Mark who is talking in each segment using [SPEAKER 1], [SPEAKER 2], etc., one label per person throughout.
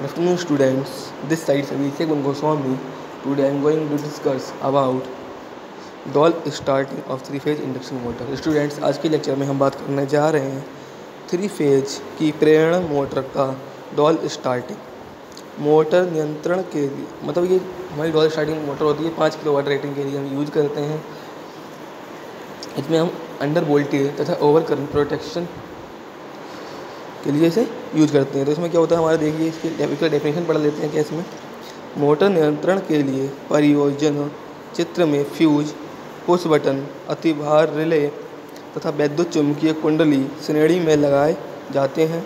[SPEAKER 1] Afternoon students, this side Abhishek Goswami. Today I am going to discuss about doll starting of three phase induction motor. Students, आज के lecture में हम बात करने जा रहे हैं थ्री फेज की प्रेरण मोटर का डॉल स्टार्टिंग। मोटर नियंत्रण के लिए मतलब ये हमारी डॉल स्टार्टिंग मोटर होती है 5 किलोवाट रेटिंग के लिए हम यूज करते हैं। इसमें हम अंडर वोल्टेज तथा ओवर करंट प्रोटेक्शन के लिए इसे यूज करते हैं। तो इसमें क्या होता है हमारा, देखिए इसकी डेफिनेशन पढ़ लेते हैं कि इसमें मोटर नियंत्रण के लिए परियोजना चित्र में फ्यूज, पुश बटन, अतिभार रिले तथा वैद्युत चुम्बकीय कुंडली श्रेणी में लगाए जाते हैं।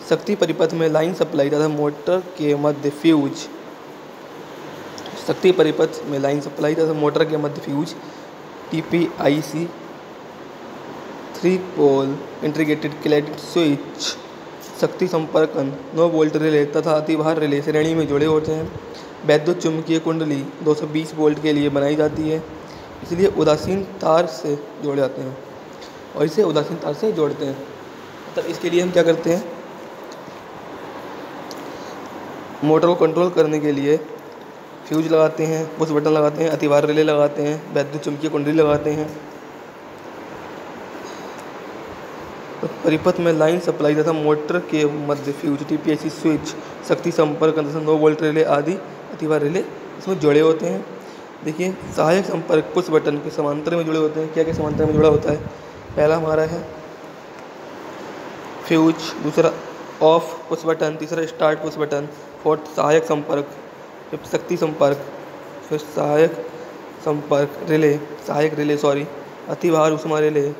[SPEAKER 1] शक्ति परिपथ में लाइन सप्लाई तथा मोटर के मध्य फ्यूज, शक्ति परिपथ में लाइन सप्लाई तथा मोटर के मध्य फ्यूज TPIC 3 पोल इंटीग्रेटेड क्लैडिड स्विच, शक्ति संपर्कन 9 वोल्ट रिले तथा अतिभार रिले श्रेणी में जुड़े होते हैं। वैद्युत चुम्बकीय कुंडली 220 वोल्ट के लिए बनाई जाती है, इसलिए उदासीन तार से जोड़े जाते हैं और इसे उदासीन तार से जोड़ते हैं। तब इसके लिए हम क्या करते हैं, मोटर को कंट्रोल करने के लिए फ्यूज लगाते हैं, पुश बटन लगाते हैं, अतिभार रिले लगाते हैं, वैद्युत चुम्बकीय कुंडली लगाते हैं। तो परिपथ में लाइन सप्लाई तथा मोटर के मध्य फ्यूज TPIC स्विच, शक्ति संपर्क तथा 9 वोल्ट रिले आदि अतिभार रिले इसमें जुड़े होते हैं। देखिए, सहायक संपर्क पुश बटन के समांतर में जुड़े होते हैं। क्या क्या समांतर में जुड़ा होता है? पहला हमारा है फ्यूज, दूसरा ऑफ पुश बटन, तीसरा स्टार्ट पुश बटन, फोर्थ सहायक संपर्क, फिर शक्ति संपर्क, फिर सहायक रिले अतिभार उष्मा रिले,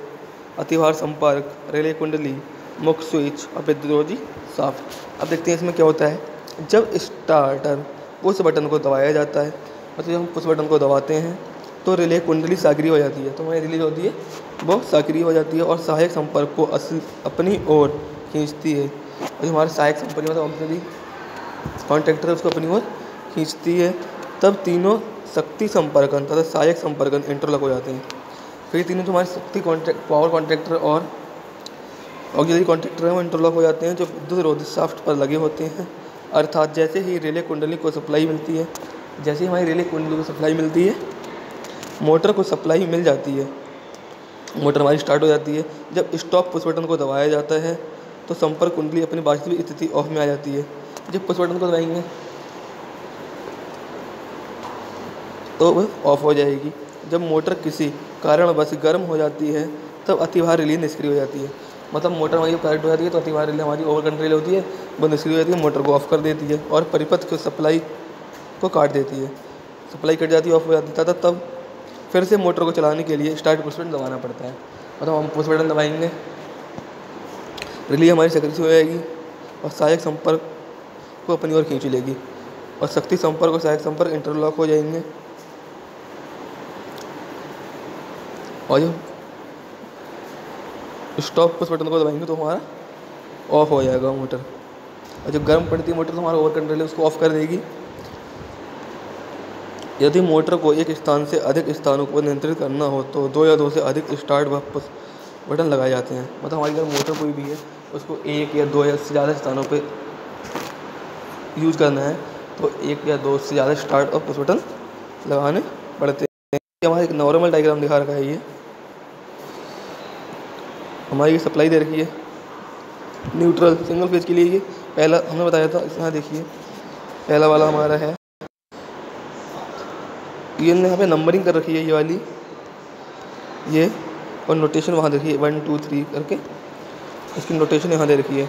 [SPEAKER 1] अतिभार संपर्क, रिले कुंडली, मुख्य स्विच और विद्युत शाफ्ट। अब देखते हैं इसमें क्या होता है। जब स्टार्टर पुश बटन को दबाया जाता है, मतलब जब हम पुश बटन को दबाते हैं तो रिले कुंडली सक्रिय हो जाती है, तो हमारी रिले जो होती है वो सक्रिय हो जाती है और सहायक संपर्क को अपनी ओर खींचती है। और हमारे सहायक संपर्क मतलब ऑक्सिलरी कॉन्ट्रैक्टर है उसको अपनी ओर खींचती है। तब तीनों शक्ति संपर्कन तथा सहायक संपर्कन इंटरलॉक हो जाते हैं। फिर तीनों जो हमारे पावर कॉन्ट्रैक्टर और ऑक्सिलरी कॉन्ट्रैक्टर हैं वो इंटरलॉक हो जाते हैं, जो विद्युत रोधी शाफ्ट पर लगे होते हैं। अर्थात जैसे ही रिले कुंडली को सप्लाई मिलती है, जैसे ही हमारी रिले कुंडली को सप्लाई मिलती है, मोटर को सप्लाई मिल जाती है, मोटर हमारी स्टार्ट हो जाती है। जब स्टॉप पुश बटन को दबाया जाता है तो संपर्क कुंडली अपनी वास्तविक स्थिति ऑफ में आ जाती है। जब पुश बटन को दबाएंगे तो वह ऑफ हो जाएगी। जब मोटर किसी कारणवश गर्म हो जाती है तब अतिभार रिले निष्क्रिय हो जाती है। मतलब मोटर हमारी करंट हो जाती है तो अतिभार रिले हमारी ओवर करंट रिले होती है, वो निष्क्रिय हो जाती है, मोटर को ऑफ कर देती है और परिपथ की सप्लाई को काट देती है। सप्लाई कट जाती है, ऑफ हो जाती है, तब फिर से मोटर को चलाने के लिए स्टार्ट पुश बटन दबाना पड़ता है। मतलब हम पुश बटन दबाएंगे, रिले हमारी सक्रिय हो जाएगी और सहायक संपर्क को अपनी ओर खींच लेगी और शक्ति संपर्क और सहायक संपर्क इंटरलॉक हो जाएंगे और जो स्टॉप पुश बटन को दबाएंगे तो हमारा ऑफ हो जाएगा मोटर। और जब गर्म पड़ती है मोटर तो हमारा ओवर करंट रिले उसको ऑफ कर देगी। यदि मोटर को एक स्थान से अधिक स्थानों को नियंत्रित करना हो तो 2 या 2 से अधिक स्टार्ट व पुश बटन लगाए जाते हैं। मतलब हमारी अगर मोटर कोई भी है उसको 1 या 2 या से ज़्यादा स्थानों पे यूज करना है तो 1 या 2 से ज़्यादा स्टार्ट और पुश बटन लगाने पड़ते हैं। हमारा एक नॉर्मल डायग्राम दिखा रखा है। ये हमारी सप्लाई दे रखी है न्यूट्रल सिंगल फेज के लिए। ये पहला हमने बताया था, यहाँ देखिए पहला वाला हमारा है, ये यहाँ पे नंबरिंग कर रखी है ये वाली, ये और नोटेशन वहाँ देखिए 1 2 3 करके इसकी नोटेशन यहाँ दे रखी है।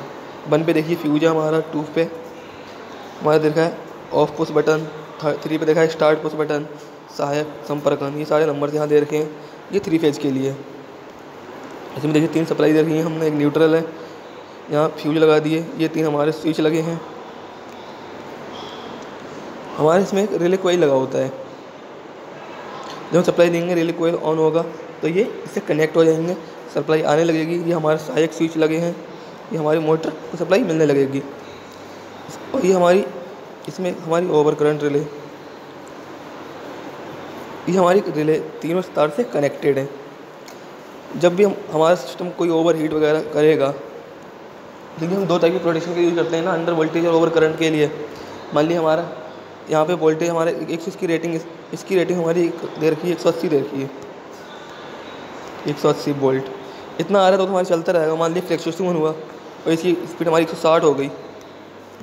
[SPEAKER 1] 1 पे देखिए फ्यूज है हमारा, 2 पे हमारा देखा है ऑफ पुश बटन, 3 पे देखा है स्टार्ट पुश बटन, सहायक संपर्कन। ये सारे नंबर यहाँ दे रखे हैं। ये 3 फेज के लिए। इसमें देखिए 3 सप्लाई दे रखी है हमने, एक न्यूट्रल है, यहाँ फ्यूज लगा दिए, ये 3 हमारे स्विच लगे हैं। हमारे इसमें एक रिले कोयल लगा होता है, जब हम सप्लाई देंगे रिले कोयल ऑन होगा तो ये इससे कनेक्ट हो जाएंगे, सप्लाई आने लगेगी। ये हमारे सहायक स्विच लगे हैं, ये हमारी मोटर को सप्लाई मिलने लगेगी। और ये हमारी इसमें हमारी ओवर करंट रिले, ये हमारी रिले तीनों तार से कनेक्टेड है। जब भी हमारा सिस्टम कोई ओवर हीट वगैरह करेगा देखिए हम दो टाइप की प्रोटेक्शन का यूज़ करते हैं ना अंडर वोल्टेज और ओवर करंट के लिए। मान लीजिए हमारा यहाँ पे वोल्टेज हमारे 100 की रेटिंग, इसकी रेटिंग हमारी दे रखी है 180 दे रखी है, 180 वोल्ट इतना आ रहा है तो हमारा चलता रहेगा। मान लीजिए फ्लक्चुएशन हुआ और इसकी स्पीड हमारी 160 हो गई,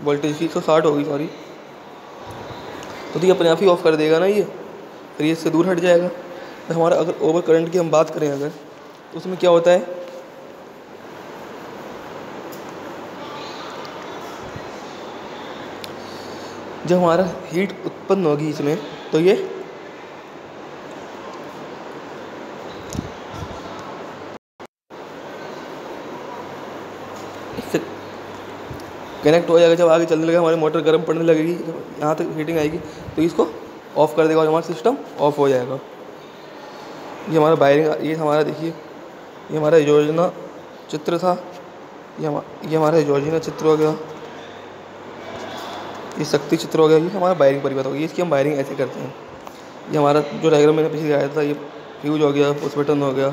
[SPEAKER 1] वोल्टेज की 160 हो गई सॉरी, तो ये अपने आप ही ऑफ कर देगा ना ये, फिर ये इससे दूर हट जाएगा। तो हमारा अगर ओवर करंट की हम बात करें अगर, तो उसमें क्या होता है, जब हमारा हीट उत्पन्न होगी इसमें तो ये इससे कनेक्ट हो जाएगा। जब आगे चलने लगेगा हमारी मोटर गर्म पड़ने लगेगी, जब यहाँ तक हीटिंग आएगी तो इसको ऑफ़ कर देगा और हमारा सिस्टम ऑफ हो जाएगा। ये हमारा वायरिंग, ये हमारा देखिए, ये हमारा योजना चित्र था, ये हमारा योजना चित्र हो गया, ये शक्ति चित्र हो गया, ये हमारा वायरिंग परिपथ हो गया। इसकी हम वायरिंग ऐसे करते हैं। ये हमारा जो डायग्राम मैंने पीछे दिखाया था, ये फ्यूज हो गया, पुश बटन हो गया,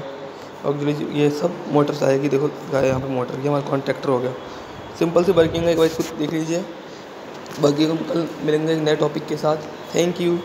[SPEAKER 1] और ये सब मोटर्स आएगी, देखो गाय यहाँ पे मोटर, ये हमारा कॉन्ट्रैक्टर हो गया। सिंपल सी वर्किंग है, एक बार इसको देख लीजिए। बाकी हम कल मिलेंगे नए टॉपिक के साथ। Thank you.